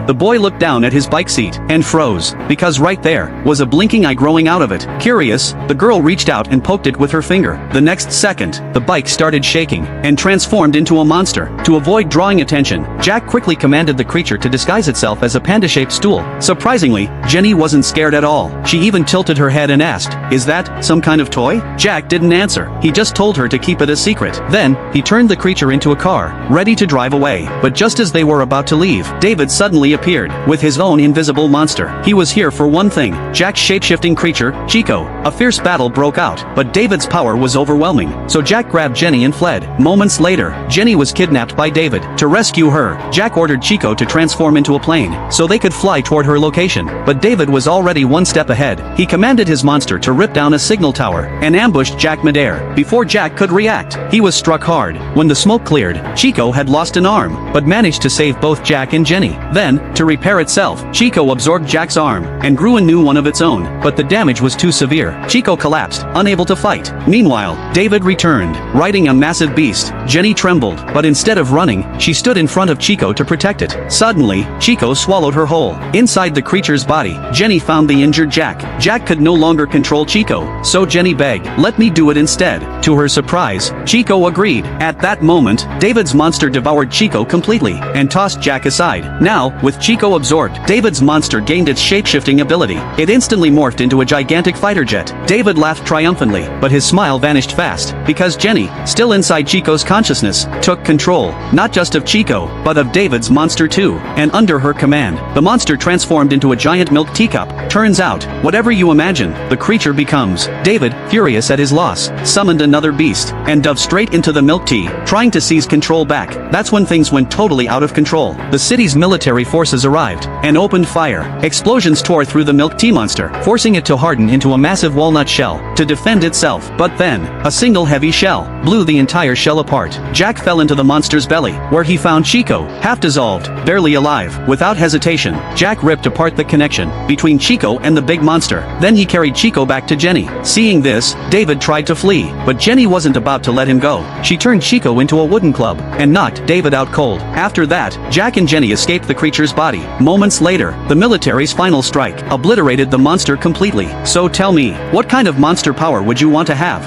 The boy looked down at his bike seat and froze, because right there was a blinking eye growing out of it. Curious, the girl reached out and poked it with her finger. The next second, the bike started shaking and transformed into a monster. To avoid drawing attention, Jack quickly commanded the creature to disguise itself as a panda-shaped stool. Surprisingly, Jenny wasn't scared at all. She even tilted her head and asked, "Is that some kind of toy?" Jack didn't answer. He just told her to keep it a secret. Then, he turned the creature into a car, ready to drive away. But just as they were about to leave, David suddenly appeared, with his own invisible monster. He was here for one thing: Jack's shape-shifting creature, Chico. A fierce battle broke out, but David's power was overwhelming, so Jack grabbed Jenny and fled. Moments later, Jenny was kidnapped by David. To rescue her, Jack ordered Chico to transform into a plane, so they could fly toward her location. But David was already one step ahead. He commanded his monster to rip down a signal tower, and ambushed Jack midair. Before Jack could react, he was struck hard. When the smoke cleared, Chico had lost an arm, but managed to save both Jack and Jenny. Then, to repair itself, Chico absorbed Jack's arm, and grew a new one of its own, but the damage was too severe. Chico collapsed, unable to fight. Meanwhile, David returned, riding a massive beast. Jenny trembled, but instead of running, she stood in front of Chico to protect it. Suddenly, Chico swallowed her whole. Inside the creature's body, Jenny found the injured Jack. Jack could no longer control Chico, so Jenny begged, "Let me do it instead." To her surprise, Chico agreed. At that moment, David's monster devoured Chico completely, and tossed Jack aside. Now, with Chico absorbed, David's monster gained its shape-shifting ability. It instantly morphed into a gigantic fighter jet. David laughed triumphantly, but his smile vanished fast, because Jenny, still inside Chico's consciousness, took control, not just of Chico, but of David's monster too. And under her command, the monster transformed into a giant milk teacup. Turns out, whatever you imagine, the creature becomes. David, furious at his loss, summoned another beast, and dove straight into the milk tea, trying to seize control back. That's when things went totally out of control. The city's military forces arrived, and opened fire. Explosions tore through the milk tea monster, forcing it to harden into a massive walnut shell, to defend itself. But then, a single heavy shell blew the entire shell apart. Jack fell into the monster's belly, where he found Chico, half dissolved, barely alive. Without hesitation, Jack ripped apart the connection between Chico and the big monster. Then he carried Chico back to Jenny. Seeing this, David tried to flee, but Jenny wasn't about to let him go. She turned Chico into a wooden club, and knocked David out cold. After that, Jack and Jenny escaped the creature's body. Moments later, the military's final strike obliterated the monster completely. So tell me, what kind of monster power would you want to have?